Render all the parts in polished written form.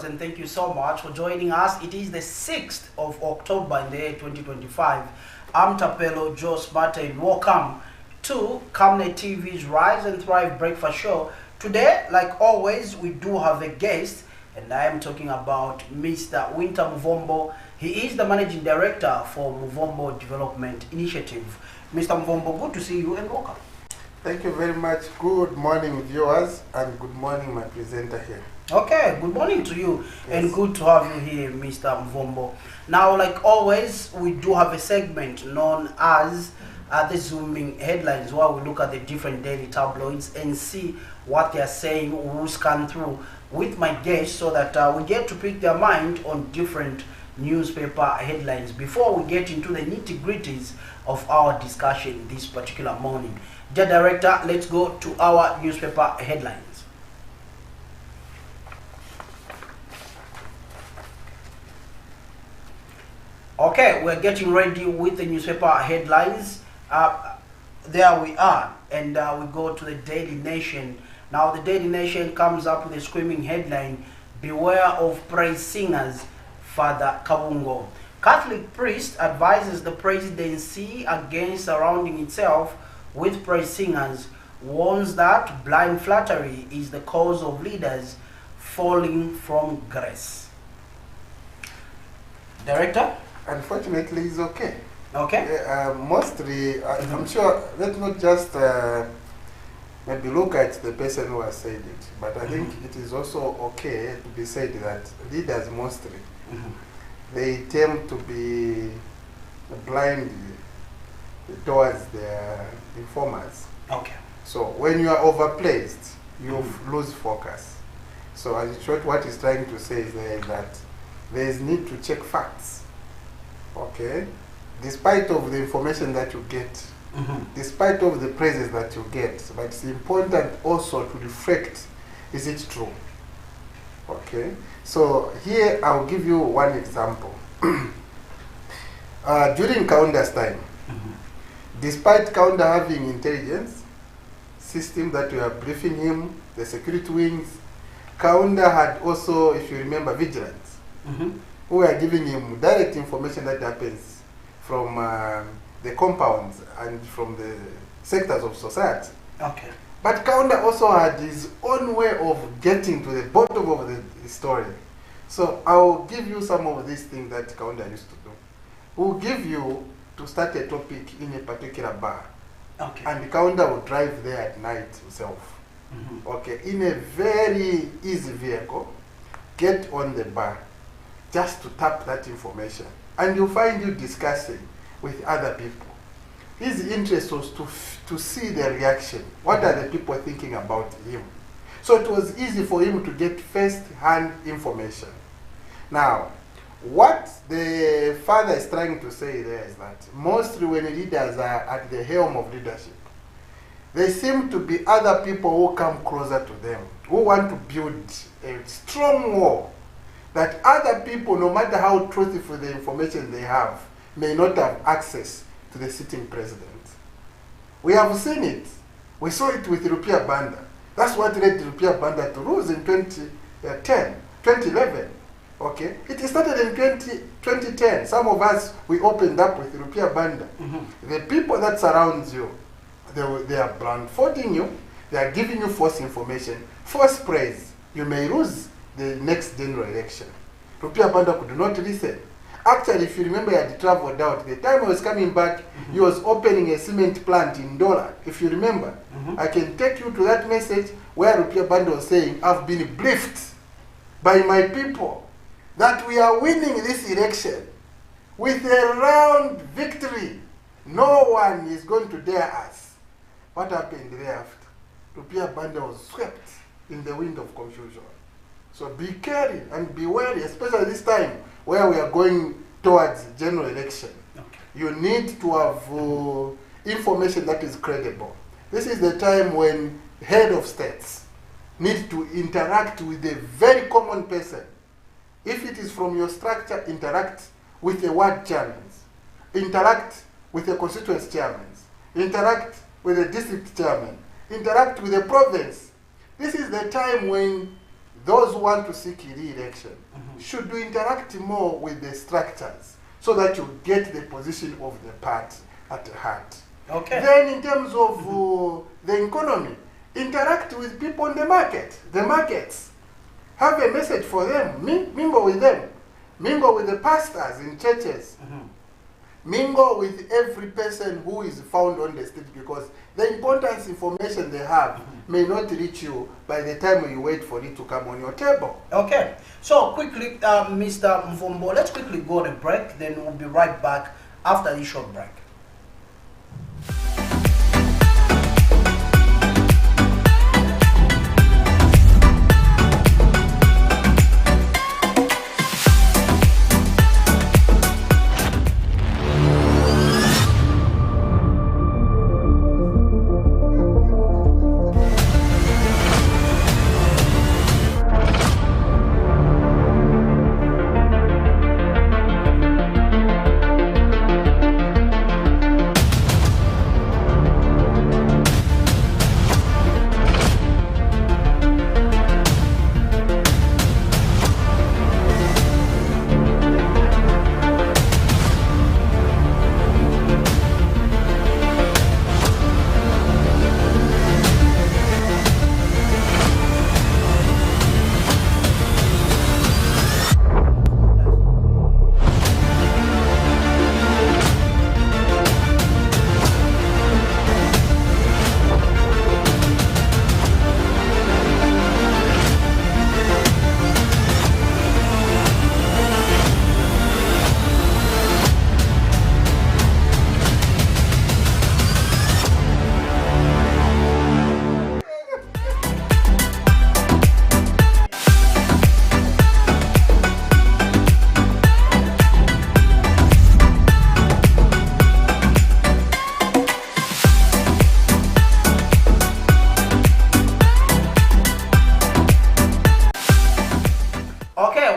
and thank you so much for joining us. It is the 6th of October in the year 2025. I'm Tapelo Joe Smarter and welcome to Camnet TV's Rise and Thrive Breakfast Show. Today, like always, we do have a guest, and I am talking about Mr. Winter Muvombo. He is the Managing Director for Muvombo Development Initiative. Mr. Muvombo, good to see you and welcome. Thank you very much. Good morning, viewers, and good morning, my presenter here. Okay, good morning to you, Yes. and good to have you here, Mr. Mvombo. Now, like always, we do have a segment known as the Zooming Headlines, where we look at the different daily tabloids and see what they are saying. We'll scan through with my guests so that we get to pick their mind on different newspaper headlines before we get into the nitty-gritties of our discussion this particular morning. Dear Director, let's go to our newspaper headlines. Okay, we're getting ready with the newspaper headlines. There we are, and we go to the Daily Nation. Now, the Daily Nation comes up with a screaming headline: "Beware of praise singers, Father Kabungo. Catholic priest advises the presidency against surrounding itself with praise singers, warns that blind flattery is the cause of leaders falling from grace." Director? Unfortunately, it's okay. Okay. Mostly, I'm sure, let's not just maybe look at the person who has said it, but I think it is also okay to be said that leaders mostly, they tend to be blind towards their informers. Okay. So when you are overplaced, you lose focus. So as in short, what he's trying to say is that there is need to check facts. Okay, despite of the information that you get, despite of the praises that you get, but it's important also to reflect, is it true? Okay, so here I'll give you one example. During Kaunda's time, despite Kaunda having intelligence system that we are briefing him, the security wings, Kaunda had also, if you remember, vigilance. We are giving him direct information that happens from the compounds and from the sectors of society. Okay. But Kaunda also had his own way of getting to the bottom of the story. So I'll give you some of these things that Kaunda used to do. We'll give you to start a topic in a particular bar. Okay. And Kaunda will drive there at night himself. Okay, in a very easy vehicle, get on the bar, just to tap that information, and you'll find you discussing with other people. His interest was to see the reaction. What are the people thinking about him? So it was easy for him to get first-hand information. Now, what the father is trying to say there is that mostly when leaders are at the helm of leadership, there seem to be other people who come closer to them, who want to build a strong wall that other people, no matter how truthful the information they have, may not have access to the sitting president. We have seen it. We saw it with Rupiah Banda. That's what led Rupiah Banda to lose in 2011. Okay? It started in 2010. Some of us, we opened up with Rupiah Banda. The people that surround you, they are blindfolding you, they are giving you false information, false praise. You may lose the next general election. Rupiah Banda could not listen. Actually, if you remember, he had traveled out. The time he was coming back, he was opening a cement plant in Dola. If you remember, I can take you to that message where Rupiah Banda was saying, "I've been briefed by my people that we are winning this election with a round victory. No one is going to dare us." What happened thereafter? Rupiah Banda was swept in the wind of confusion. So be careful and be wary, especially this time where we are going towards general election. Okay. You need to have information that is credible. This is the time when head of states need to interact with a very common person. If it is from your structure, interact with the ward chairmen, interact with the constituency chairmen, interact with the district chairman, interact with the province. This is the time when those who want to seek re-election should interact more with the structures so that you get the position of the party at heart. Okay. Then in terms of the economy, interact with people in the markets. Have a message for them, mingle with them. Mingle with the pastors in churches. Mingle with every person who is found on the street, because the important information they have may not reach you by the time you wait for it to come on your table. Okay. So quickly, Mr. Mvombo, let's quickly go on a break, then we'll be right back after this short break.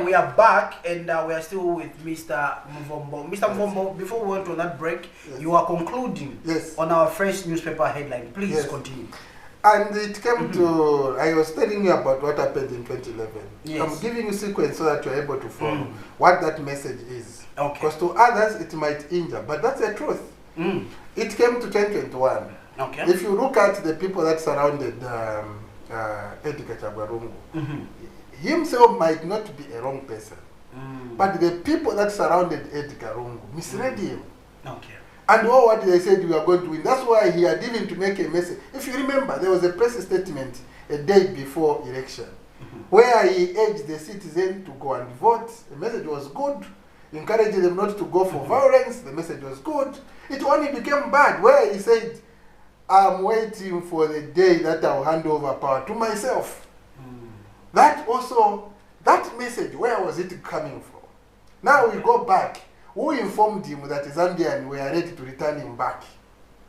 We are back, and we are still with Mr. Mvombo. Mr. Mvombo, before we went on that break, you are concluding on our first newspaper headline. Please continue. And it came to, I was telling you about what happened in 2011. I'm giving you sequence so that you're able to follow what that message is. Okay. Because to others it might injure, but that's the truth. It came to 2021. Okay. If you look at the people that surrounded Edgar Chagwarungu, himself might not be a wrong person, but the people that surrounded Edgar Lungu misled him. Okay. And all what they said we are going to win. That's why he had even to make a message. If you remember, there was a press statement a day before election where he urged the citizen to go and vote. The message was good. Encouraging them not to go for violence. The message was good. It only became bad where he said, I'm waiting for the day that I'll hand over power to myself. That also, that message, where was it coming from? Now we go back. Who informed him that Zambia and we are ready to return him back?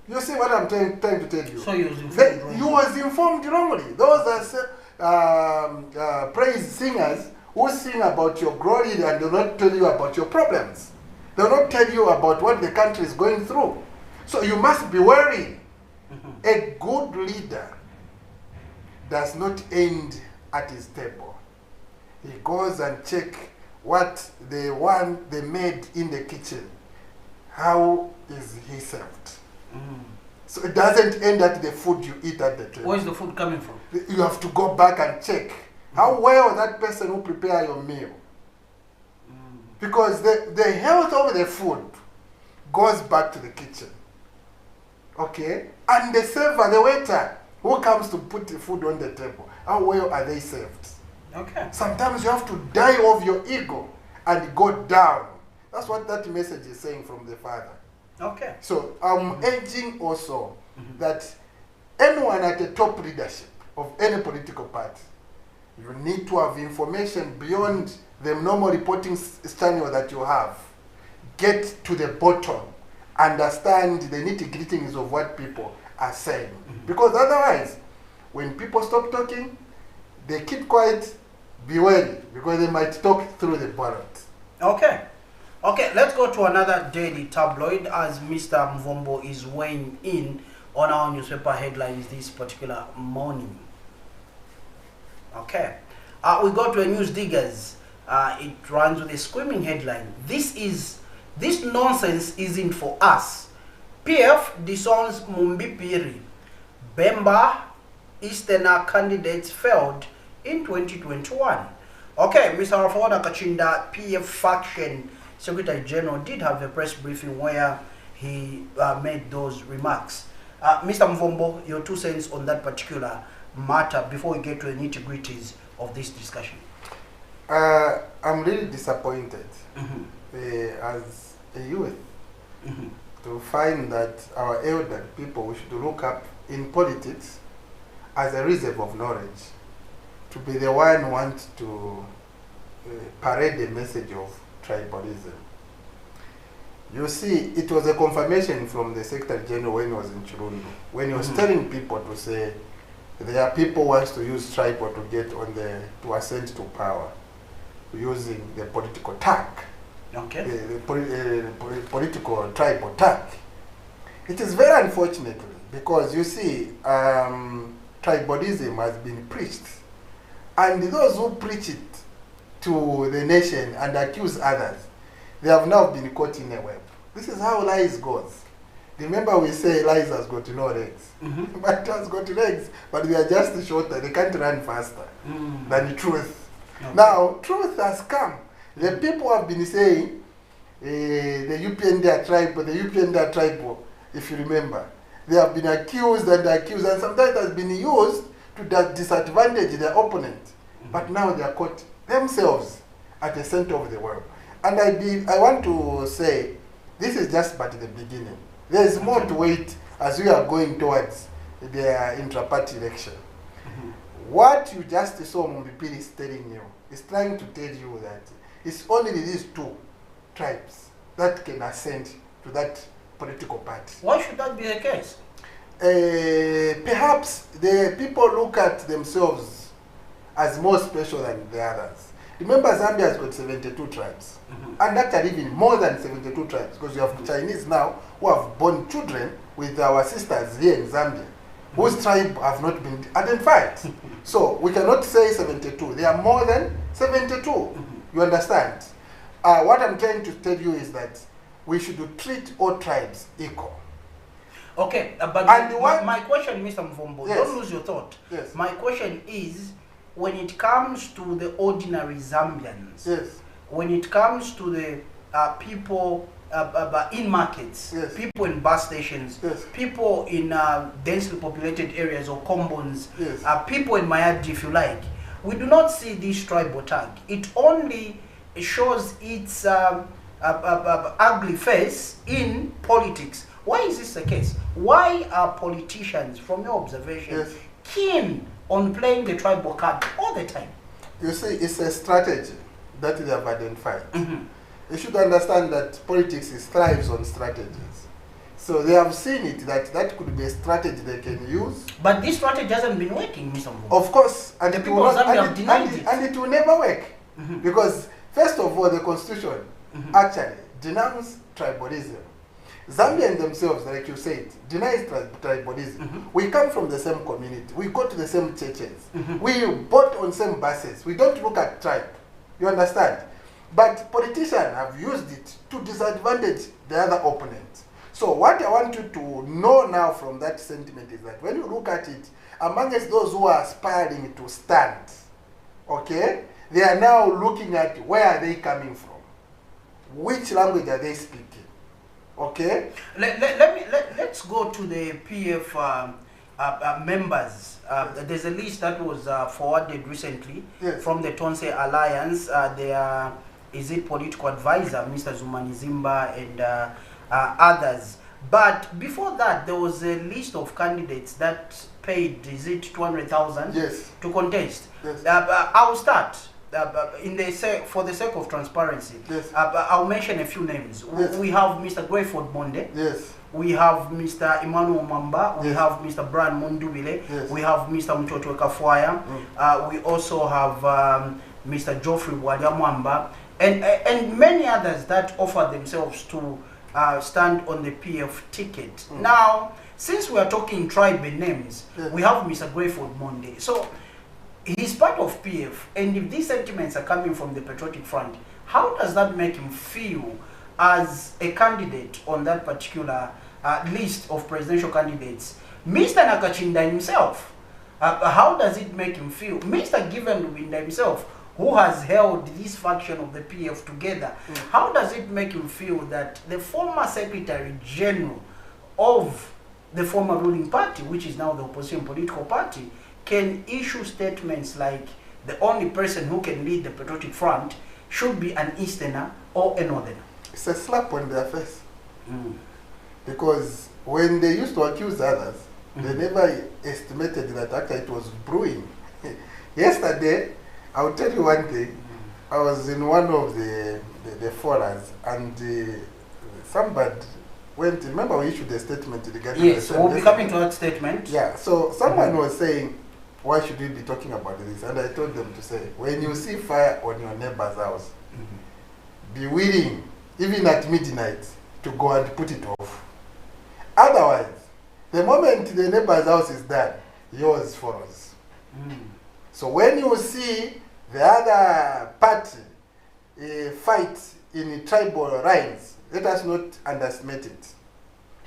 You see what I'm trying to tell you? So he was informed wrongly. He was informed wrongly. Those are praise singers who sing about your glory and do not tell you about your problems. They will not tell you about what the country is going through. So you must be wary. A good leader does not end at his table. He goes and check what they made in the kitchen. How is he served? So it doesn't end at the food you eat at the table. Where is the food coming from? You have to go back and check how well that person who prepare your meal. Because the health of the food goes back to the kitchen. Okay? And the server, the waiter, who comes to put the food on the table, how well are they served? Okay. Sometimes you have to die of your ego and go down. That's what that message is saying from the Father. Okay. So I'm urging also that anyone at the top leadership of any political party, you need to have information beyond the normal reporting channel that you have. Get to the bottom. Understand the nitty-gritties of what people are saying. Because otherwise, when people stop talking, they keep quiet, be wary, because they might talk through the ballot. Okay. Okay, let's go to another daily tabloid as Mr. Mvombo is weighing in on our newspaper headlines this particular morning. Okay. We go to a News Diggers. It runs with a screaming headline. This nonsense isn't for us. PF disowns Mumbipiri. Bemba Easterner candidates failed in 2021. Okay, Mr. Rafaoda Kachinda, PF faction Secretary General, did have a press briefing where he made those remarks. Mr. Mvombo, your 2 cents on that particular matter before we get to the nitty-gritties of this discussion. I'm really disappointed as a youth to find that our elder people we should look up in politics as a reserve of knowledge, to be the one who wants to parade the message of tribalism. You see, it was a confirmation from the Secretary General when he was in Chirundu, when he was telling people to say there are people who wants to use tribal to get on to ascend to power using the political tack, the political tribal tack. It is very unfortunate because you see, tribalism has been preached, and those who preach it to the nation and accuse others, they have now been caught in a web. This is how lies goes. Remember, we say lies has got no legs, but it has got legs, but they are just shorter. They can't run faster than the truth. Now, truth has come. The people have been saying the UPND tribe, if you remember, they have been accused, and sometimes it has been used to disadvantage their opponent. But now they are caught themselves at the center of the world. And I want to say, this is just but the beginning. There is more to wait as we are going towards the intra-party election. What you just saw Mumbipiri is telling you, is trying to tell you that it's only these 2 tribes that can ascend to that political party. Why should that be the case? Perhaps the people look at themselves as more special than the others. Remember, Zambia has got 72 tribes. And actually even more than 72 tribes, because you have Chinese now who have born children with our sisters here in Zambia, whose tribe have not been identified. So we cannot say 72. There are more than 72. You understand? What I'm trying to tell you is that we should treat all tribes equal. Okay, but my question, Mr. Mvombo, yes. Don't lose your thought. Yes. My question is, when it comes to the ordinary Zambians, yes. When it comes to the people in markets, yes. people in bus stations, yes. people in densely populated areas or combons, yes. People in Mayadi, if you like, we do not see this tribal tag. It only shows its ugly face in politics. Why is this the case? Why are politicians, from your observation, yes. keen on playing the tribal card all the time? You see, it's a strategy that they have identified. You should understand that politics thrives on strategies. So they have seen it that could be a strategy they can use. But this strategy hasn't been working, Mr. Mvombo. Of course, and the it people will of not, Zambia have denied it. And it will never work. Because first of all, the constitution actually denounces tribalism. Zambians themselves, like you said, denies tribalism. We come from the same community. We go to the same churches. We both on same buses. We don't look at tribe. You understand? But politicians have used it to disadvantage the other opponent. So what I want you to know now from that sentiment is that when you look at it, amongst those who are aspiring to stand, okay, they are now looking at where are they coming from, which language are they speaking, okay? Let's go to the PF members. There's a list that was forwarded recently from the Tonse Alliance. Is it political advisor, Mr. Zumani Zimba, and others. But before that, there was a list of candidates that paid, is it 200,000 to contest? Yes. I'll start. For the sake of transparency, I'll mention a few names. We have Mr. Grayford Monde. Yes. We have Mr. Emmanuel Mamba. We have Mr. Brian Mundubile. Yes. We have Mr. Mchotwe Kafuaya. We also have Mr. Geoffrey Waliamwamba. And many others that offer themselves to stand on the PF ticket. Now, since we are talking tribe names, we have Mr. Grayford Monde. So, he's part of PF, and if these sentiments are coming from the Patriotic Front, how does that make him feel as a candidate on that particular list of presidential candidates? Mr. Nakachinda himself, how does it make him feel? Mr. Given Lubinda himself, who has held this faction of the PF together, how does it make him feel that the former Secretary General of the former ruling party, which is now the opposition political party, can issue statements like the only person who can lead the Patriotic Front should be an Easterner or a Northerner? It's a slap on their face. Because when they used to accuse others, they never estimated that actually it was brewing. Yesterday, I'll tell you one thing. I was in one of the forums, and somebody went, remember we issued a statement regarding yes, so we'll be coming to that statement. Yeah, so someone was saying, why should we be talking about this? And I told them to say, when you see fire on your neighbor's house, be willing, even at midnight, to go and put it off. Otherwise, the moment the neighbor's house is done, yours follows. So when you see the other party fight in tribal lines, let us not underestimate it.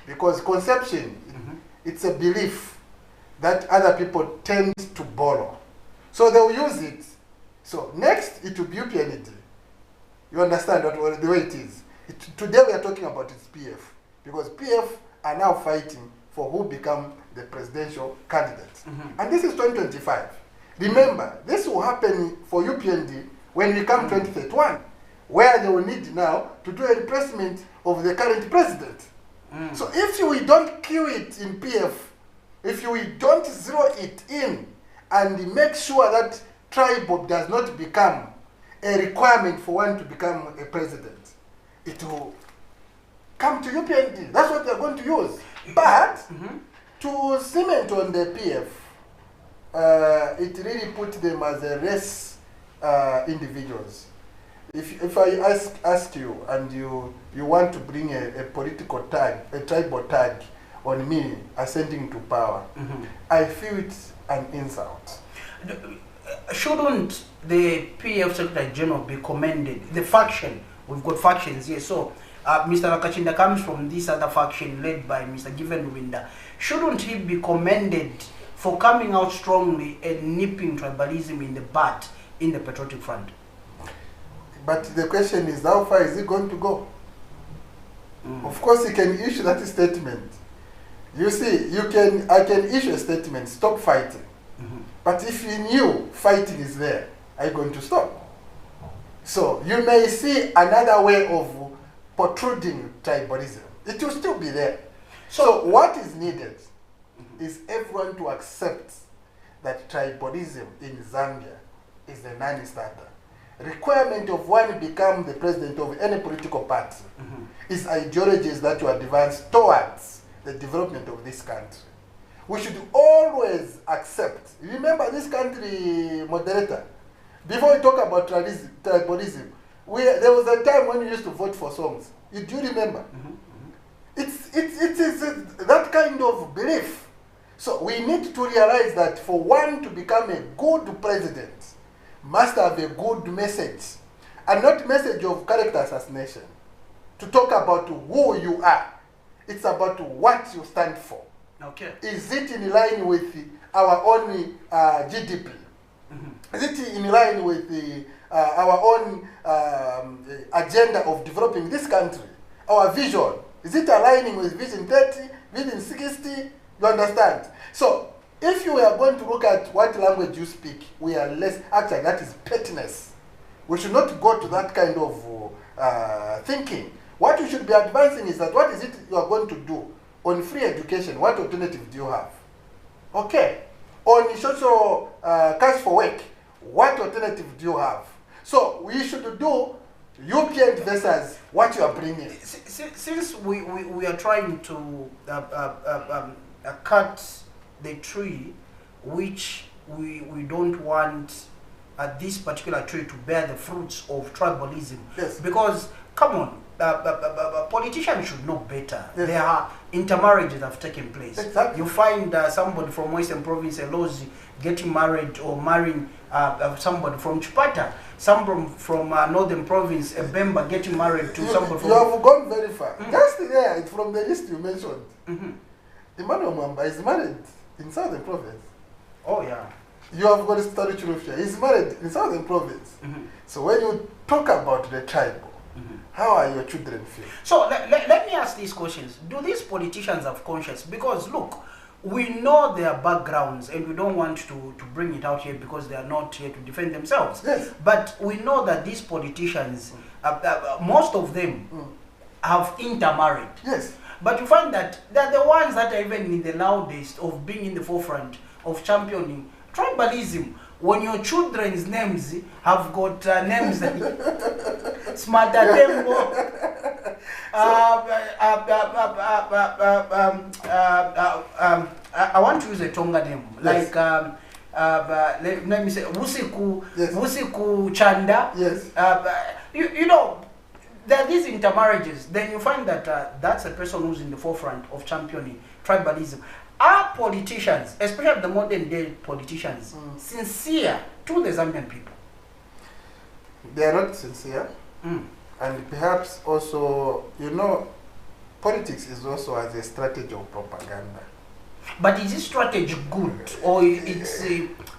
Because conception, it's a belief that other people tend to borrow. So they will use it. So next, it will be UPND. You understand what the way it is. Today we are talking about its PF. Because PF are now fighting for who become the presidential candidate. And this is 2025. Remember, this will happen for UPND when we come 2031, where they will need now to do a replacement of the current president. So if we don't kill it in PF, if we don't zero it in and make sure that tribe does not become a requirement for one to become a president, it will come to UPND. That's what they're going to use. But to cement on the PF, it really put them as a race individuals. If I ask you and you want to bring a political tag, a tribal tag on me ascending to power, I feel it's an insult. Shouldn't the PF Secretary General be commended? The faction, we've got factions here, so Mr. Nakachinda comes from this other faction led by Mr. Given Lubinda. Shouldn't he be commended for coming out strongly and nipping tribalism in the bud in the Patriotic Front? But the question is, how far is he going to go? Of course, he can issue that statement. You see, I can issue a statement, stop fighting. But if you knew fighting is there, are you going to stop? So you may see another way of protruding tribalism. It will still be there. So what is needed is everyone to accept that tribalism in Zambia is a non-starter. Requirement of one become the president of any political party is ideologies that you advance towards the development of this country. We should always accept. Remember this country, moderator, before we talk about tribalism, there was a time when we used to vote for songs. Do you remember? It is that kind of belief. So we need to realize that for one to become a good president, must have a good message, and not message of character assassination. To talk about who you are, it's about what you stand for. Okay. Is it in line with our own GDP? Is it in line with our own agenda of developing this country? Our vision? Is it aligning with Vision 30, Vision 60? You understand? So, if you are going to look at what language you speak, we are less, actually that is pettiness. We should not go to that kind of thinking. What you should be advancing is that what is it you are going to do on free education? What alternative do you have? Okay. On social cash for work, what alternative do you have? So we should do UPN versus what you are bringing. Since we are trying to cut the tree, which we don't want this particular tree to bear the fruits of tribalism. Yes. Because, come on, politicians should know better. Yes. There are intermarriages have taken place. Exactly. You find somebody from Western Province, Elozi, getting married or marrying somebody from Chipata. Some from Northern Province, Bemba, getting married to somebody from... You have gone very far. Just there, from the list you mentioned, Emmanuel Mwamba is married in Southern Province. Oh, yeah. You have got Story Churufia. He's married in Southern Province. So when you talk about the tribe, how are your children feel? So let me ask these questions. Do these politicians have conscience? Because look, we know their backgrounds and we don't want to bring it out here because they are not here to defend themselves. Yes. But we know that these politicians, most of them have intermarried. Yes. But you find that they're the ones that are even in the loudest of being in the forefront of championing tribalism. When your children's names have got names like Smarter Tembo, I want to use a Tonga name, Yes. like let me say Wusiku, Yes. Wusiku Chanda. Yes. You know, there are these intermarriages. Then you find that that's a person who's in the forefront of championing tribalism. Are politicians, especially the modern day politicians, sincere to the Zambian people? They are not sincere. And perhaps also, you know, politics is also as a strategy of propaganda. But is this strategy good or it's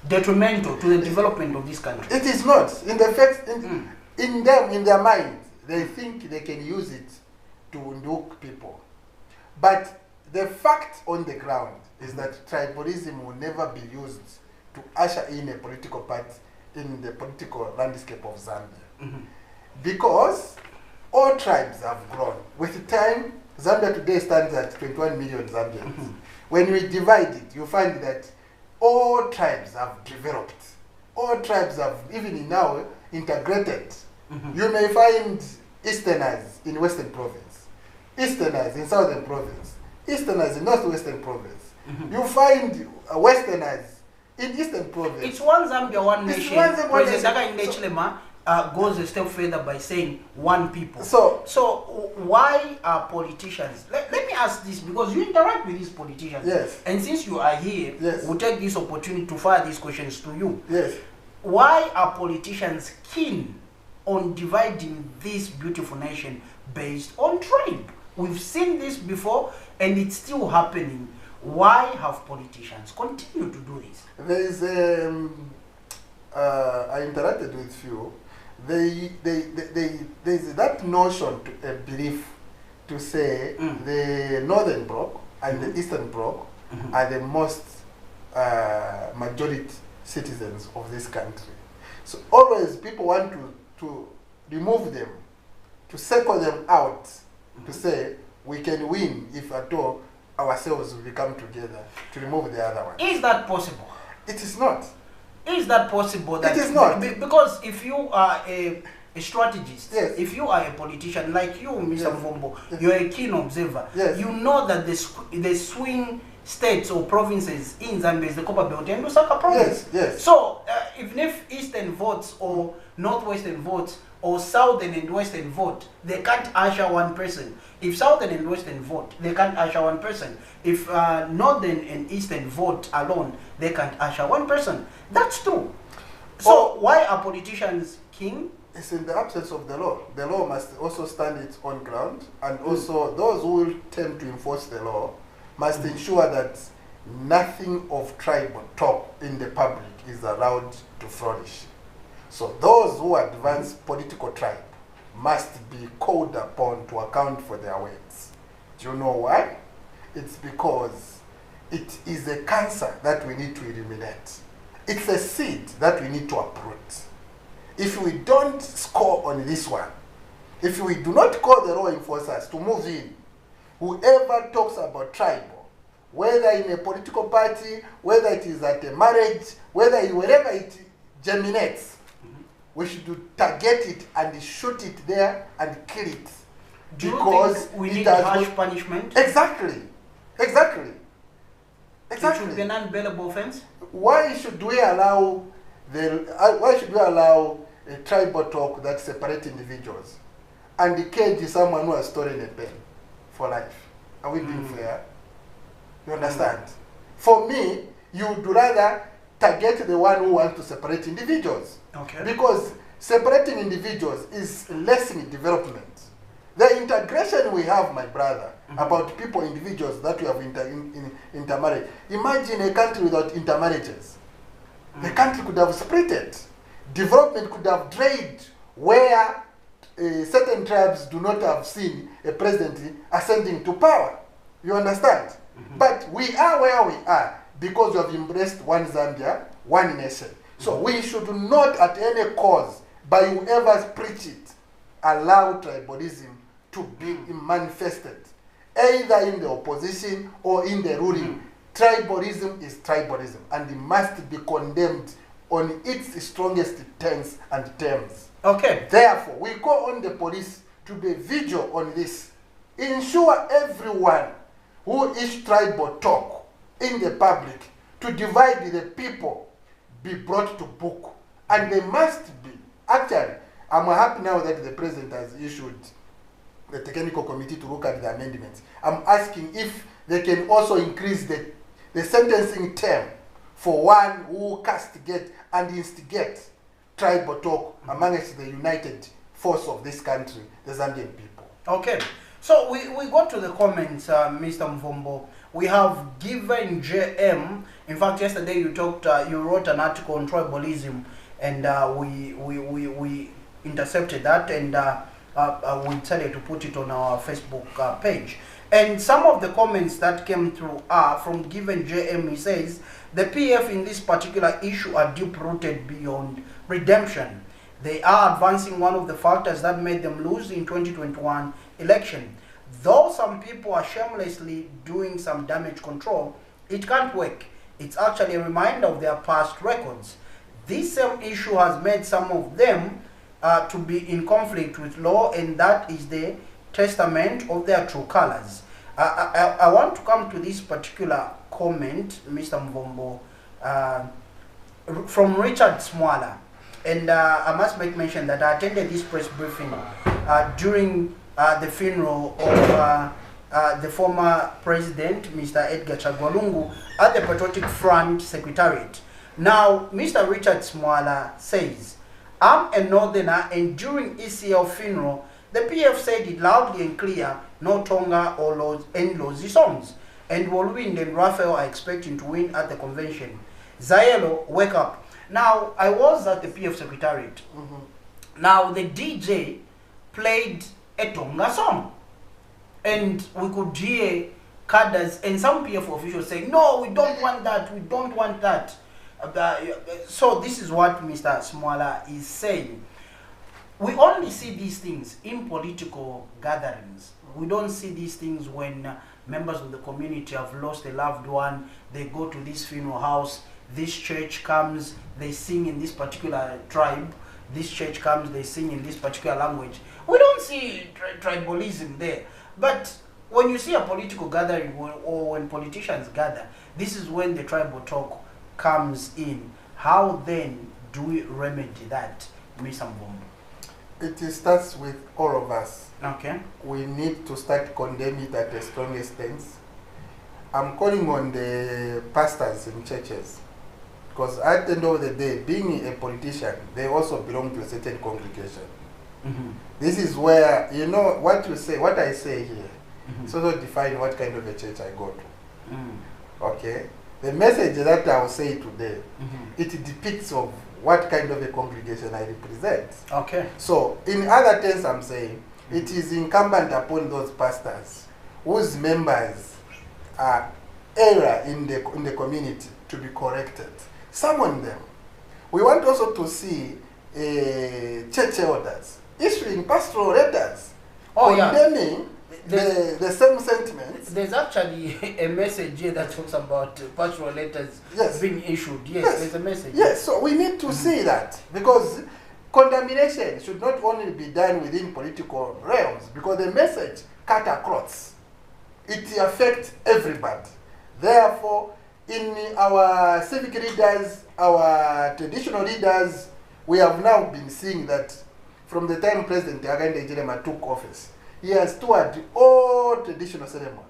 detrimental to the development of this country? It is not. In the fact, in them, in their mind, they think they can use it to nuke people. But the fact on the ground is that tribalism will never be used to usher in a political party in the political landscape of Zambia. Because all tribes have grown. With time, Zambia today stands at 21 million Zambians. When we divide it, you find that all tribes have developed. All tribes have even now integrated. You may find Easterners in Western Province, Easterners in Southern Province, Easterners in Northwestern Province. You find Westerners in Eastern Province. It's one Zambia, one nation. President President goes a step further by saying one people. So why are politicians? Let me ask this because you interact with these politicians. Yes. And since you are here, yes, we'll take this opportunity to fire these questions to you. Yes. Why are politicians keen on dividing this beautiful nation based on tribe? We've seen this before and it's still happening. Why have politicians continued to do this? There is I interacted with few. There's that notion, a belief to say the Northern Bloc and the Eastern Bloc are the most majority citizens of this country. So always people want to remove them, to circle them out, to say we can win if at all ourselves will come together to remove the other one. Is that possible? It is not. Is that possible? That it is not. Because if you are a strategist, yes, if you are a politician like you, Mr. Yes. Mvombo, Yes. you're a keen observer. Yes. You know that the swing states or provinces in Zambia is the Copper Belt and Lusaka province. Yes, yes. So even if Eastern votes or Northwestern votes or Southern and Western vote, they can't usher one person. If Southern and Western vote, they can't usher one person. If Northern and Eastern vote alone, they can't usher one person. That's true. So why are politicians keen? It's in the absence of the law. The law must also stand its own ground, and also those who will tend to enforce the law must ensure that nothing of tribal talk in the public is allowed to flourish. So those who advance political tribe must be called upon to account for their words. Do you know why? It's because it is a cancer that we need to eliminate. It's a seed that we need to uproot. If we don't score on this one, if we do not call the law enforcers to move in, whoever talks about tribal, whether in a political party, whether it is at a marriage, wherever it germinates, we should target it and shoot it there and kill it. Do you think we need harsh punishment? Exactly. Exactly. It should be an unbailable offense. Why should we allow tribal talk that separate individuals? and cage someone who has stolen a pen for life. Are we being fair? You understand? For me, you would rather target the one who wants to separate individuals. Okay. Because separating individuals is lessening development. The integration we have, my brother, about people, individuals that we have intermarried. Imagine a country without intermarriages. The country could have splitted. Development could have drained where certain tribes do not have seen a president ascending to power. You understand? But we are where we are because we have embraced one Zambia, one nation. So we should not at any cause, by whoever preach it, allow tribalism to be manifested, either in the opposition or in the ruling. Tribalism is tribalism, and it must be condemned on its strongest terms and terms. Okay. Therefore, we call on the police to be vigilant on this. Ensure everyone who is tribal talk in the public to divide the people be brought to book. And they must be. Actually, I'm happy now that the president has issued the technical committee to look at the amendments. I'm asking if they can also increase the sentencing term for one who castigate and instigate tribal talk amongst the united force of this country, the Zambian people. Okay. So we got to the comments, Mr. Mvombo. We have given JM. In fact, yesterday you wrote an article on tribalism, and we intercepted that, and we decided to put it on our Facebook page. And some of the comments that came through are from Given JM. He says the PF in this particular issue are deep-rooted beyond redemption. They are advancing one of the factors that made them lose in 2021 election. Though some people are shamelessly doing some damage control, it can't work. It's actually a reminder of their past records. This same issue has made some of them to be in conflict with law, and that is the testament of their true colors. I want to come to this particular comment, Mr. Mvombo, from Richard Smwala. And I must make mention that I attended this press briefing during the funeral of the former president, Mr. Edgar Chagwalungu, at the Patriotic Front Secretariat. Now, Mr. Richard Smwala says, I'm a northerner, and during ECL funeral, the PF said it loudly and clear, no Tonga or Lozi songs. And Wolwind and Raphael are expecting to win at the convention. Zaelo, wake up. Now, I was at the PF Secretariat. Now, the DJ played a Tonga song. And we could hear cadres and some PF officials saying, no, we don't want that, we don't want that. So this is what Mr. Smwala is saying. We only see these things in political gatherings. We don't see these things when members of the community have lost a loved one. They go to this funeral house. This church comes, they sing in this particular tribe. This church comes, they sing in this particular language. We don't see tribalism there. But when you see a political gathering or when politicians gather, this is when the tribal talk comes in. How then do we remedy that, Mr. Mvombo? It starts with all of us. Okay. We need to start condemning it at the strongest stance. I'm calling on the pastors in churches, because at the end of the day, being a politician, they also belong to a certain congregation. This is where, you know, what you say, what I say here, so define what kind of a church I go to. Okay? The message that I will say today, it depicts of what kind of a congregation I represent. Okay. So, in other terms, I'm saying, it is incumbent upon those pastors whose members are error in the community to be corrected. Summon them. We want also to see church elders issuing pastoral letters condemning the same sentiments. There's actually a message here that talks about pastoral letters being issued. Yes, there's a message. Yes, so we need to see that, because condemnation should not only be done within political realms, because the message cut across. It affects everybody. Therefore, in our civic leaders, our traditional leaders, we have now been seeing that from the time President Hakainde Hichilema took office, he has toured all traditional ceremony.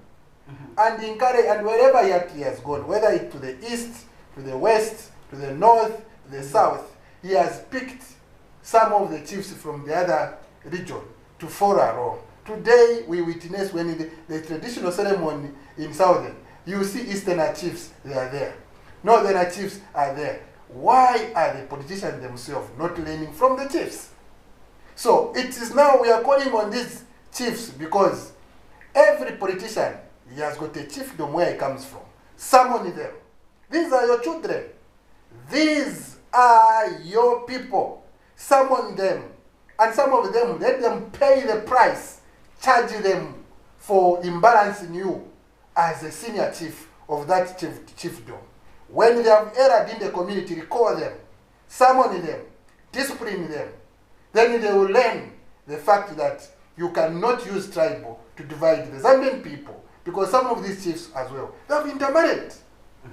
And and wherever he has gone, whether it to the east, to the west, to the north, to the south, he has picked some of the chiefs from the other region to follow along. Today, we witness when the traditional ceremony in southern, you see easterner chiefs, they are there. Northerner chiefs are there. Why are the politicians themselves not learning from the chiefs? So it is now we are calling on these chiefs because every politician, he has got a chiefdom where he comes from. Summon them. These are your children. These are your people. Summon them. And some of them, let them pay the price. Charge them for imbalancing you as a senior chief of that chiefdom. When they have erred in the community, recall them. Summon them. Discipline them. Then they will learn the fact that you cannot use tribal to divide the Zambian people. Because some of these chiefs as well, they have intermarried.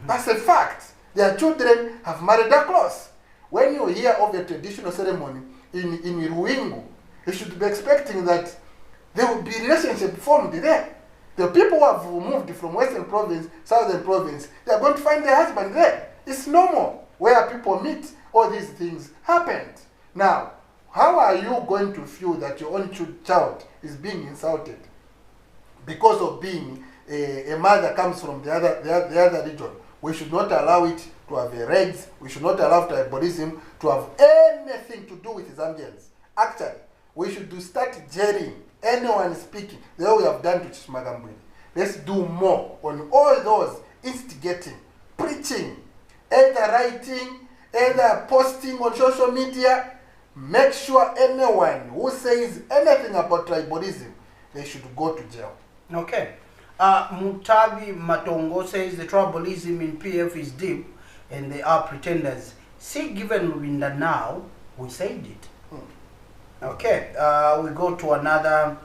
That's a fact. Their children have married across. When you hear of a traditional ceremony in Ruingu, you should be expecting that there will be relationship formed there. The people who have moved from Western Province, Southern Province, they are going to find their husband there. It's normal. Where people meet, all these things happened. Now, how are you going to feel that your own child is being insulted because of being a mother comes from the other region? We should not allow it to have a raids. We should not allow tribalism to have anything to do with Zambians. Actually, we should start jailing anyone speaking the way we have done to Chismagambwini. Let's do more on all those instigating, preaching, either writing, either posting on social media. Make sure anyone who says anything about tribalism, they should go to jail. Okay. Mutabi Matongo says the tribalism in PF is deep and they are pretenders. See, given Rwinda now, we said it. Okay, we go to another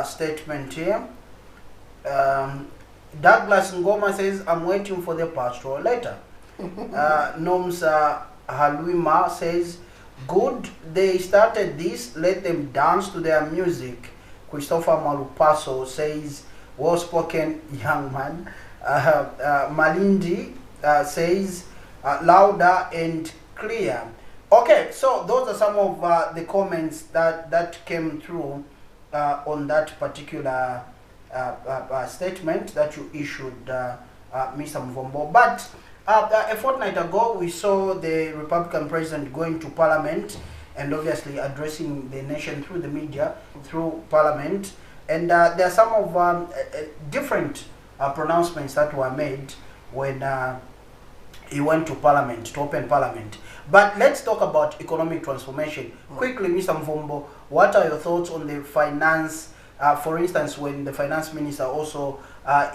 statement here. Douglas Ngoma says, I'm waiting for the pastoral letter. Nomsa Halwima says, good, they started this, let them dance to their music. Christopher Malupaso says, well spoken young man. Malindi says, louder and clear. Okay, so those are some of the comments that came through on that particular statement that you issued, Mr. Mvombo. But a fortnight ago, we saw the Republican president going to Parliament and obviously addressing the nation through the media, through Parliament. And there are some of different pronouncements that were made when he went to Parliament, to open Parliament. But let's talk about economic transformation. Quickly, Mr. Mvombo, what are your thoughts on the finance? For instance, when the finance minister also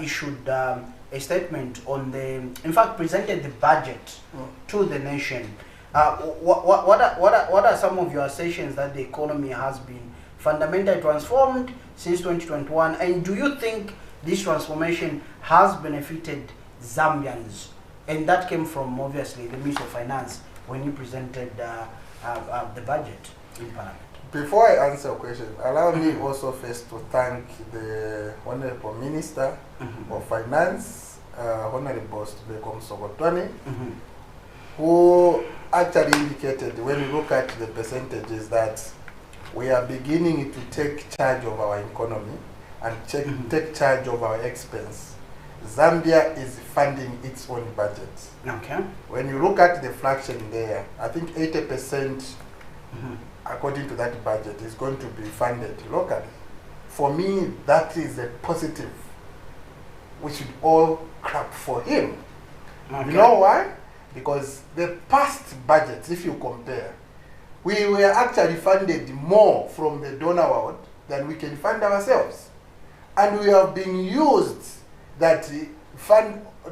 issued a statement on in fact, presented the budget to the nation. What are some of your assertions that the economy has been fundamentally transformed since 2021? And do you think this transformation has benefited Zambians? And that came from, obviously, the Minister of Finance when you presented the budget in Parliament. Before I answer your question, allow me also first to thank the Honorable Minister of Finance, Honorable Stubeko Msogotwane, who actually indicated, when we look at the percentages, that we are beginning to take charge of our economy and take charge of our expense. Zambia is funding its own budget. Okay. When you look at the fraction there, I think 80%, according to that budget, is going to be funded locally. For me, that is a positive. We should all clap for him. Okay. You know why? Because the past budgets, if you compare, we were actually funded more from the donor world than we can fund ourselves. And we have been used that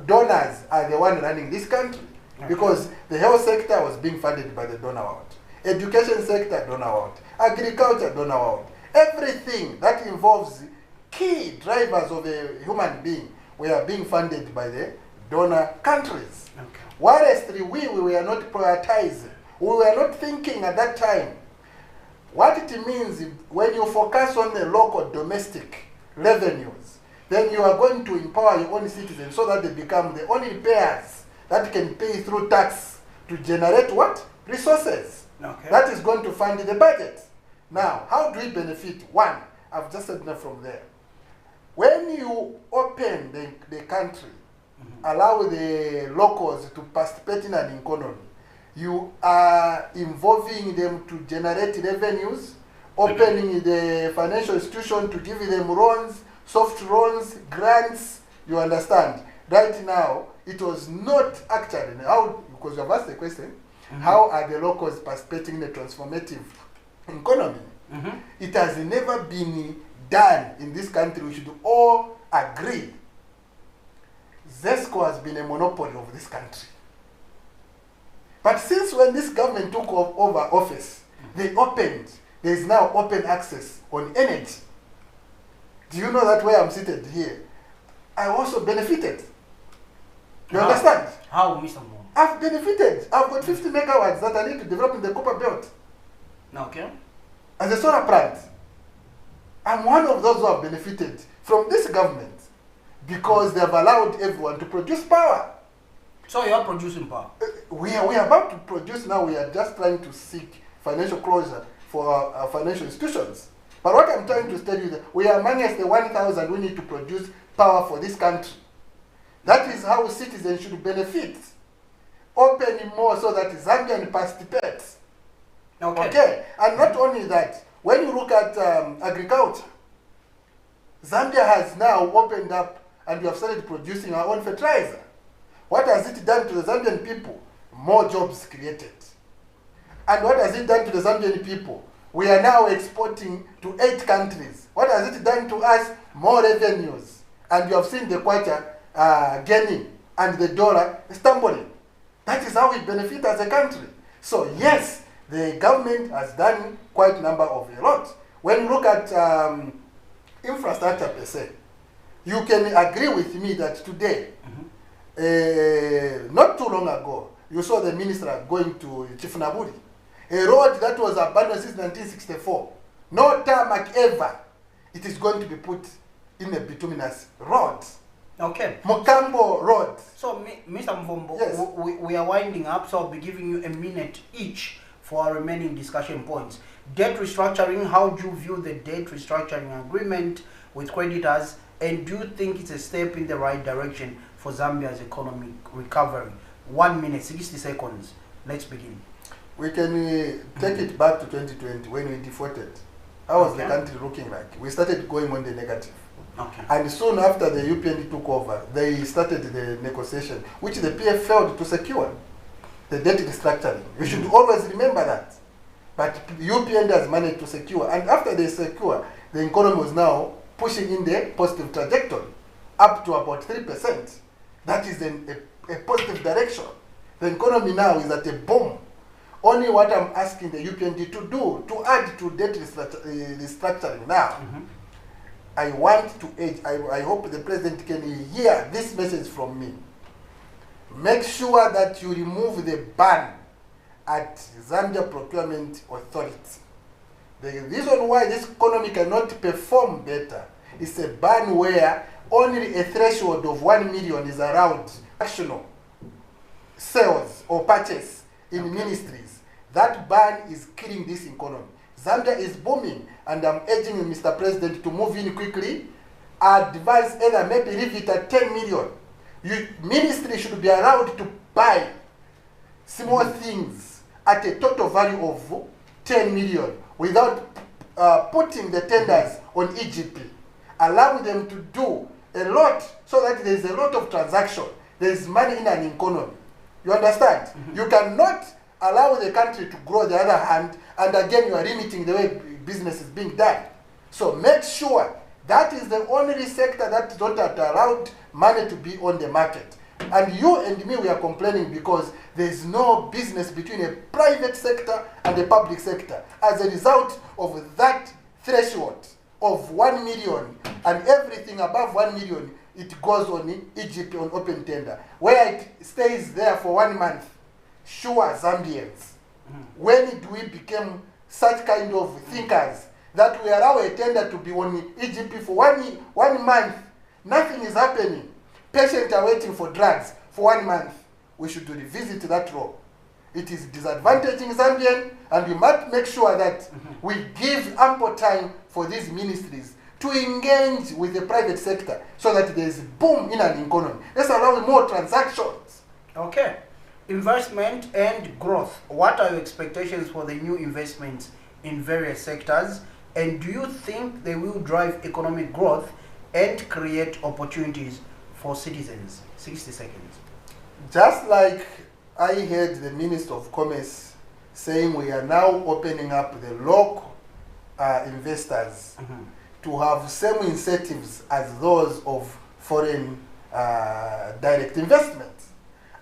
donors are the one running this country. Okay. Because the health sector was being funded by the donor world. Education sector, donor world. Agriculture, donor world. Everything that involves key drivers of a human being were being funded by the donor countries. Okay. Whereas we were not prioritizing. We were not thinking at that time. What it means, when you focus on the local domestic revenues, then you are going to empower your own citizens so that they become the only payers that can pay through tax to generate what? Resources. Okay. That is going to fund the budget. Now, how do we benefit? One, I've just said that from there. When you open the country, allow the locals to participate in an economy, you are involving them to generate revenues, opening the financial institution to give them loans, soft loans, grants, you understand. Right now, it was not actually, how, because you have asked the question, how are the locals participating in the transformative economy? It has never been done in this country. We should all agree. ZESCO has been a monopoly of this country. But since when this government took over office, they opened, there is now open access on energy. Do you know that where I'm seated here, I also benefited? You understand? How, Mr. Mo? I've benefited. I've got 50 megawatts that I need to develop in the copper belt. Okay. As a solar plant. I'm one of those who have benefited from this government because they have allowed everyone to produce power. So you are producing power? We are about to produce now. We are just trying to seek financial closure for our financial institutions. But what I'm trying to tell you is that we are amongst the 1,000 we need to produce power for this country. That is how citizens should benefit. Opening more so that Zambian participates. Okay. And not only that, when you look at agriculture, Zambia has now opened up and we have started producing our own fertilizer. What has it done to the Zambian people? More jobs created. And what has it done to the Zambian people? We are now exporting to 8 countries. What has it done to us? More revenues. And you have seen the kwacha gaining and the dollar stumbling. That is how we benefit as a country. So yes, the government has done quite a number of a lot. When you look at infrastructure per se, you can agree with me that today, not too long ago, you saw the minister going to Chifunaburi, a road that was abandoned since 1964. No tarmac ever. It is going to be put in a bituminous road. Okay. Mokambo Road. So, Mr. Mvombo, yes. we are winding up, so I'll be giving you a minute each for our remaining discussion points. Debt restructuring, how do you view the debt restructuring agreement with creditors, and do you think it's a step in the right direction for Zambia's economic recovery? 1 minute, 60 seconds. Let's begin. We can take it back to 2020 when we defaulted. How was the country looking like? We started going on the negative. Okay. And soon after the UPND took over, they started the negotiation, which the PF failed to secure, the debt restructuring. You should always remember that. But UPND has managed to secure, and after they secure, the economy was now pushing in the positive trajectory, up to about 3%. That is a positive direction. The economy now is at a boom. Only what I'm asking the UPND to do, to add to debt restructuring now, I want to urge, I hope the president can hear this message from me. Make sure that you remove the ban at Zambia Procurement Authority. The reason why this economy cannot perform better is a ban where only a threshold of 1 million is allowed actional sales or purchase in ministries. That ban is killing this economy. Zambia is booming, and I'm urging Mr. President to move in quickly. Advise either maybe leave it at 10 million. Ministry should be allowed to buy small things at a total value of 10 million without putting the tenders on EGP. Allowing them to do a lot so that there is a lot of transaction. There is money in an economy. You understand? You cannot allow the country to grow the other hand, and again you are limiting the way business is being done. So make sure that is the only sector that is not allowed money to be on the market. And you and me, we are complaining because there is no business between a private sector and the public sector. As a result of that threshold of 1 million, and everything above 1 million, it goes on EGP on open tender, where it stays there for 1 month. Sure, Zambians, when do we become such kind of thinkers that we allow a tender to be on EGP for 1 month. Nothing is happening. Patients are waiting for drugs for 1 month. We should revisit that law. It is disadvantaging Zambian, and we must make sure that we give ample time for these ministries to engage with the private sector so that there is boom in an economy. Let's allow more transactions. Okay. Investment and growth. What are your expectations for the new investments in various sectors? And do you think they will drive economic growth and create opportunities for citizens? 60 seconds. Just like I heard the Minister of Commerce saying we are now opening up the local investors to have same incentives as those of foreign direct investment.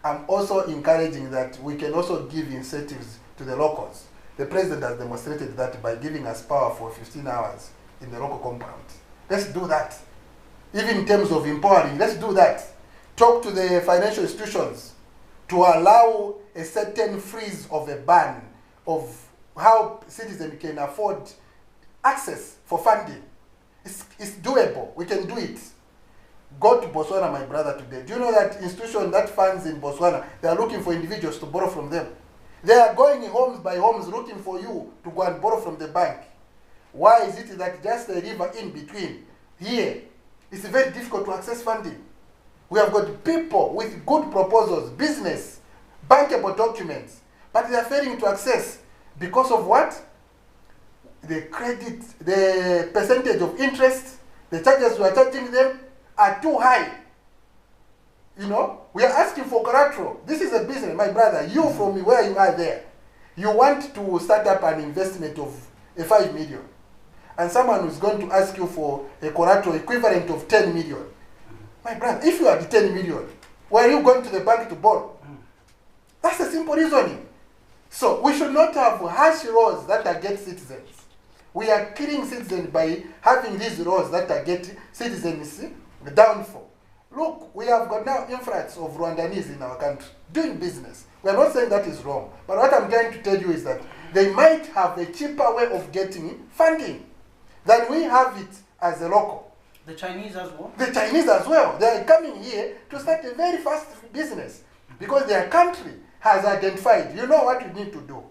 I'm also encouraging that we can also give incentives to the locals. The president has demonstrated that by giving us power for 15 hours in the local compound. Let's do that. Even in terms of empowering, let's do that. Talk to the financial institutions to allow a certain freeze of a ban of how citizens can afford access for funding. It's doable. We can do it. Go to Botswana, my brother, today. Do you know that institution that funds in Botswana, they are looking for individuals to borrow from them. They are going homes by homes looking for you to go and borrow from the bank. Why is it that just a river in between here, it's very difficult to access funding? We have got people with good proposals, business, bankable documents, but they are failing to access because of what? The credit, the percentage of interest, the charges we are charging them are too high. You know, we are asking for collateral. This is a business, my brother. You from where you are there, you want to start up an investment of 5 million, and someone is going to ask you for a collateral equivalent of 10 million. My brother, if you are the 10 million, where are you going to the bank to borrow? That's a simple reasoning. So we should not have harsh laws that target citizens. We are killing citizens by having these laws that target citizens' downfall. Look, we have got now influx of Rwandese in our country doing business. We are not saying that is wrong, but what I'm trying to tell you is that they might have a cheaper way of getting funding than we have it as a local. The Chinese as well? The Chinese as well. They are coming here to start a very fast business because their country has identified, you know what we need to do.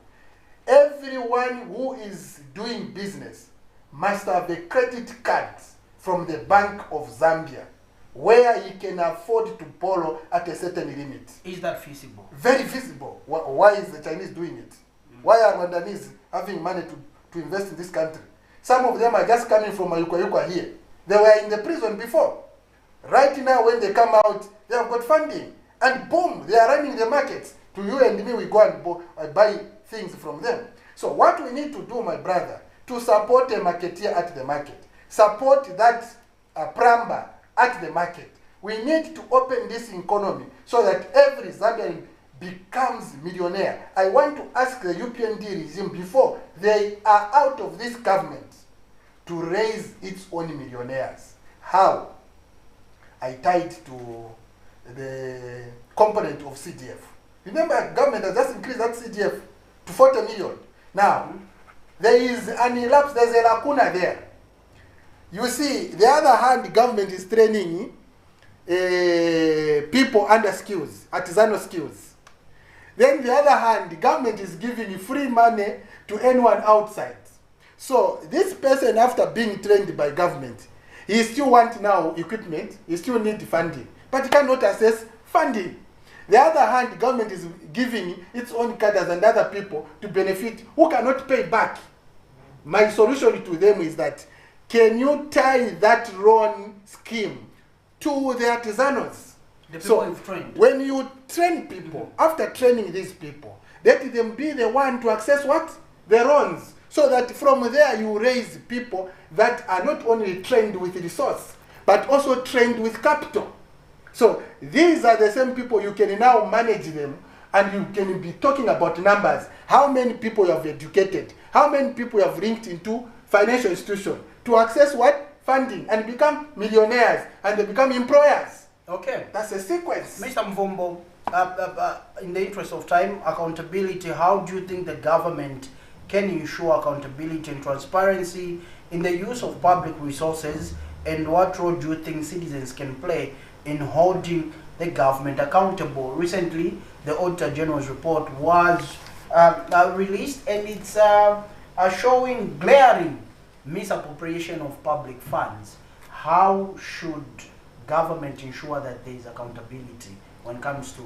Everyone who is doing business must have a credit card from the Bank of Zambia where he can afford to borrow at a certain limit. Is that feasible? Very feasible. Why is the Chinese doing it? Why are Rwandese having money to invest in this country? Some of them are just coming from Ayukwa here. They were in the prison before. Right now, when they come out, they have got funding. And boom, they are running the markets. To you and me, we go and buy things from them. So what we need to do, my brother, to support a marketeer at the market, support that plumber at the market. We need to open this economy so that every Zambian becomes millionaire. I want to ask the UPND regime before they are out of this government to raise its own millionaires. How? I tied to the component of CDF. Remember, government has just increased that CDF to 40 million. Now, there is an elapse, there's a lacuna there. You see, the other hand, the government is training people under skills, artisanal skills. Then the other hand, the government is giving free money to anyone outside. So this person, after being trained by government, he still wants now equipment, he still needs funding, but he cannot access funding. The other hand, the government is giving its own cadres and other people to benefit who cannot pay back. My solution to them is that, can you tie that loan scheme to the artisanals? The people you've trained. When you train people, after training these people, let them be the one to access what? The loans. So that from there you raise people that are not only trained with resource, but also trained with capital. So these are the same people you can now manage them, and you can be talking about numbers. How many people you have educated? How many people you have linked into financial institutions to access what? Funding, and become millionaires, and they become employers. Okay. That's a sequence. Mr. Mvumbo, in the interest of time, accountability, how do you think the government can ensure accountability and transparency in the use of public resources, and what role do you think citizens can play in holding the government accountable? Recently, the Auditor General's report was released, and it's showing glaring misappropriation of public funds. How should government ensure that there is accountability when it comes to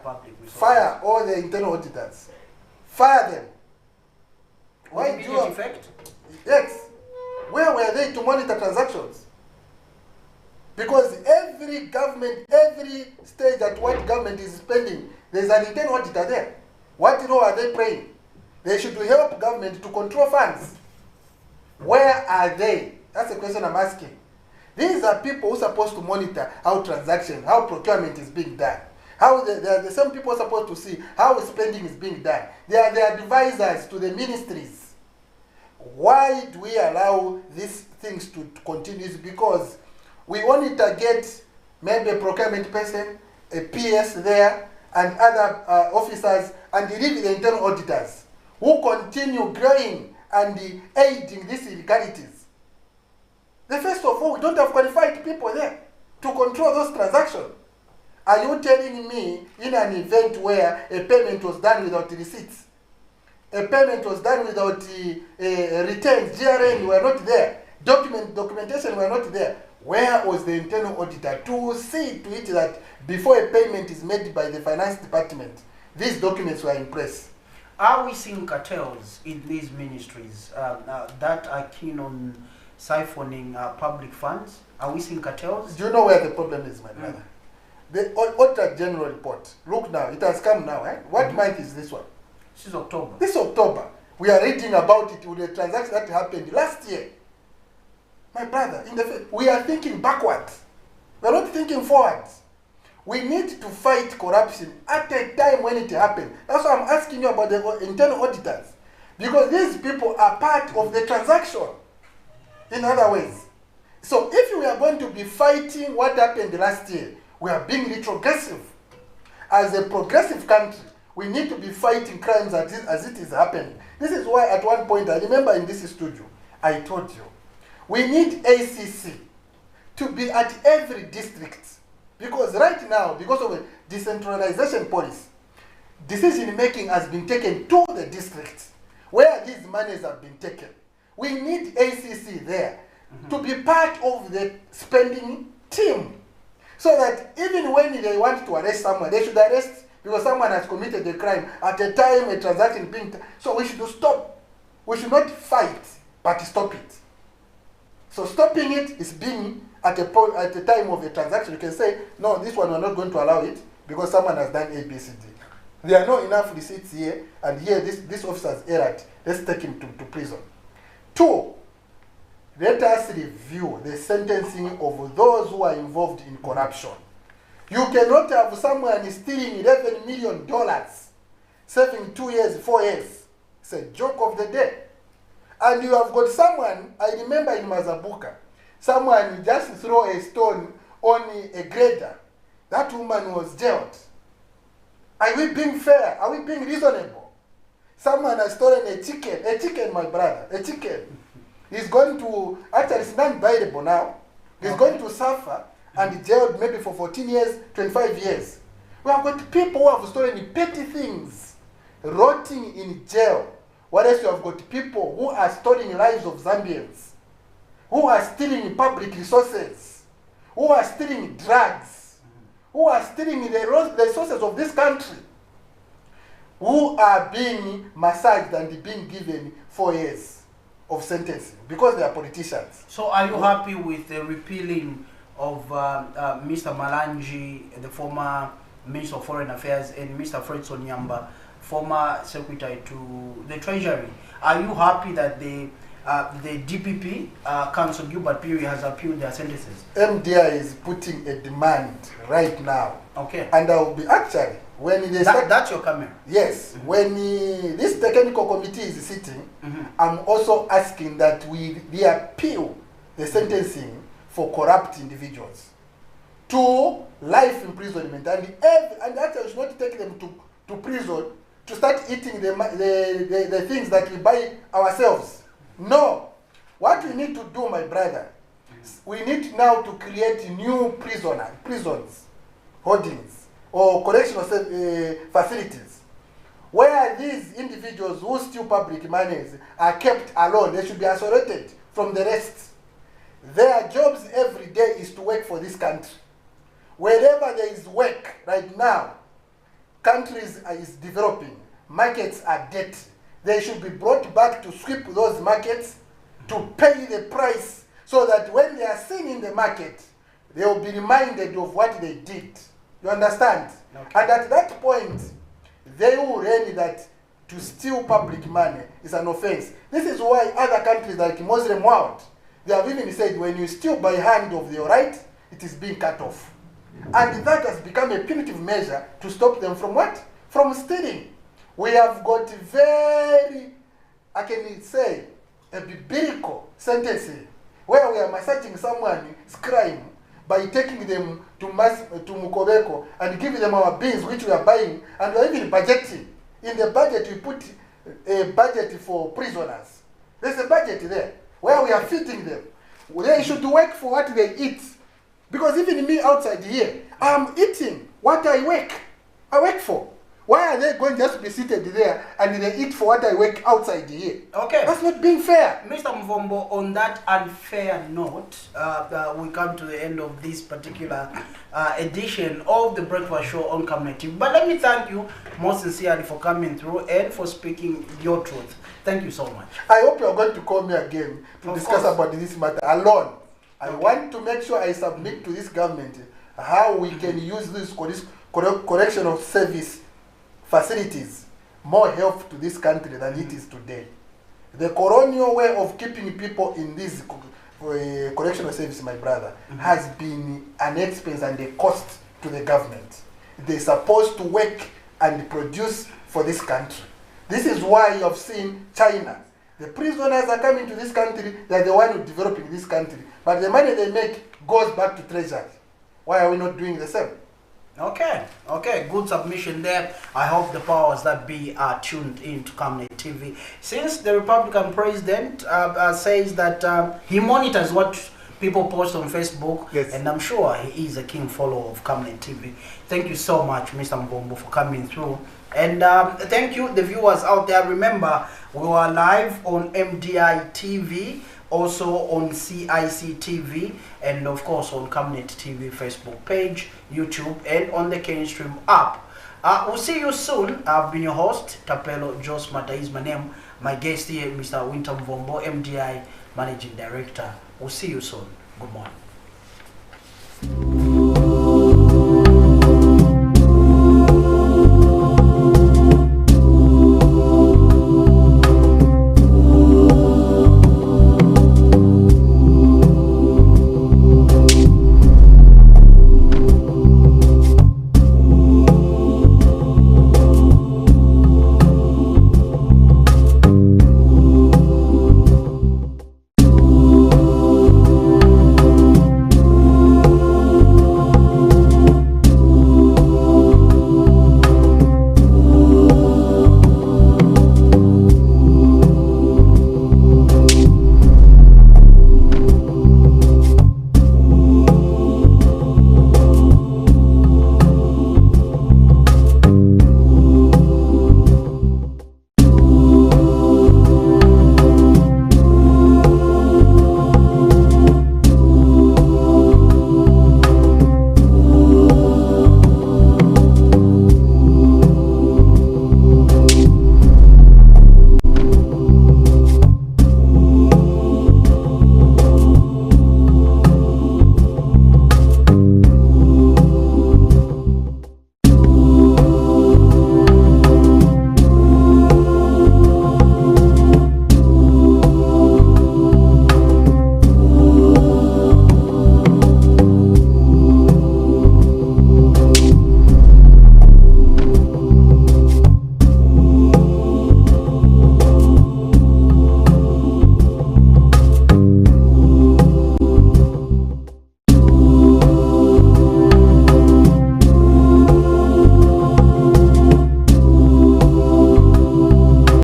public resources? Fire all the internal auditors. Fire them. Why do you effect? Yes. Where were they to monitor transactions? Because every government, every stage at what government is spending, there's an internal auditor there. What role are they playing? They should help government to control funds. Where are they? That's the question I'm asking. These are people who are supposed to monitor how transaction, how procurement is being done. How they are the same people supposed to see how spending is being done. They are the advisors to the ministries. Why do we allow these things to continue? It's because we only target maybe a procurement person, a PS there, and other officers, and leave the internal auditors who continue growing and aiding these illegalities. First of all, we don't have qualified people there to control those transactions. Are you telling me in an event where a payment was done without receipts, a payment was done without returns, GRN were not there, documentation were not there, where was the internal auditor to see to it that before a payment is made by the finance department, these documents were in place? Are we seeing cartels in these ministries that are keen on siphoning public funds? Are we seeing cartels? Do you know where the problem is, my brother? The Auditor General report, look now, it has come now. What month is this one? This is October. This October. We are reading about it with the transaction that happened last year. My brother, we are thinking backwards. We are not thinking forwards. We need to fight corruption at a time when it happened. That's why I'm asking you about the internal auditors. Because these people are part of the transaction. In other ways. So if we are going to be fighting what happened last year, we are being retrogressive. As a progressive country, we need to be fighting crimes as it is happening. This is why at one point, I remember in this studio, I told you, we need ACC to be at every district. Because right now, because of a decentralization policy, decision making has been taken to the districts where these monies have been taken. We need ACC there to be part of the spending team. So that even when they want to arrest someone, they should arrest because someone has committed a crime at a time a transaction being. So we should stop. We should not fight, but stop it. So stopping it is being at the time of a transaction. You can say, no, this one we're not going to allow it because someone has done A, B, C, D. There are not enough receipts here, and here this officer has erred. Let's take him to prison. 2, let us review the sentencing of those who are involved in corruption. You cannot have someone stealing $11 million, serving 2 years, 4 years. It's a joke of the day. And you have got someone, I remember in Mazabuka, someone just throw a stone on a grader. That woman was jailed. Are we being fair? Are we being reasonable? Someone has stolen a chicken, my brother, a chicken. He's going to, actually it's non-buyable now. He's going to suffer and jailed maybe for 14 years, 25 years. We have got people who have stolen petty things, rotting in jail. What else? You have got people who are stealing lives of Zambians, who are stealing public resources, who are stealing drugs, who are stealing the resources of this country, who are being massaged and being given 4 years of sentencing because they are politicians. So are you happy with the repealing of Mr. Malanji, the former Minister of Foreign Affairs, and Mr. Fred Sonyamba, former Secretary to the Treasury? Are you happy that the DPP, Council Gilbert Piri, has appealed their sentences? MDI is putting a demand right now. Okay. And I will be actually, when they start... That's your camera? Yes. When this technical committee is sitting, I'm also asking that we appeal the sentencing for corrupt individuals to life imprisonment. And actually, we should not take them to prison to start eating the things that we buy ourselves. No. What we need to do, my brother, we need now to create new prisons, holdings, or correctional facilities, where these individuals who steal public monies are kept alone. They should be isolated from the rest. Their jobs every day is to work for this country. Wherever there is work right now, countries is developing, markets are dirty. They should be brought back to sweep those markets, to pay the price, so that when they are seen in the market, they will be reminded of what they did. You understand? Okay. And at that point, they will learn that to steal public money is an offense. This is why other countries like Muslim world, they have even said when you steal by hand of your right, it is being cut off. And that has become a punitive measure to stop them from what? From stealing. We have got very, I can say, a biblical sentence where we are massaging someone's crime by taking them to Mukobeko and giving them our beans which we are buying, and we are even budgeting. In the budget we put a budget for prisoners. There's a budget there where we are feeding them. They should work for what they eat. Because even me outside here, I'm eating what I work for. Why are they going just to be seated there and they eat for what I work outside here? Okay. That's not being fair. Mr. Mvombo, on that unfair note, we come to the end of this particular edition of the Breakfast Show on Camnet TV. But let me thank you most sincerely for coming through and for speaking your truth. Thank you so much. I hope you're going to call me again to discuss about this matter alone. I want to make sure I submit to this government how we can use this correctional service facilities more help to this country than it is today. The colonial way of keeping people in this correctional service, my brother, has been an expense and a cost to the government. They're supposed to work and produce for this country. This is why you have seen China. The prisoners are coming to this country, they're the one who developing this country. But the money they make goes back to treasury. Why are we not doing the same? Okay, good submission there. I hope the powers that be are tuned in to Camnet TV. Since the Republican president says that he monitors what people post on Facebook, yes, and I'm sure he is a keen follower of Camnet TV. Thank you so much, Mr. Mbombo, for coming through. And thank you, the viewers out there. Remember, we are live on MDI TV, also on CIC TV, and of course on Camnet TV Facebook page, YouTube, and on the Kstream app. We'll see you soon. I've been your host, Tapelo Jos Mata is my name. My guest here, Mr. Winter Mvombo, MDI Managing Director. We'll see you soon. Good morning.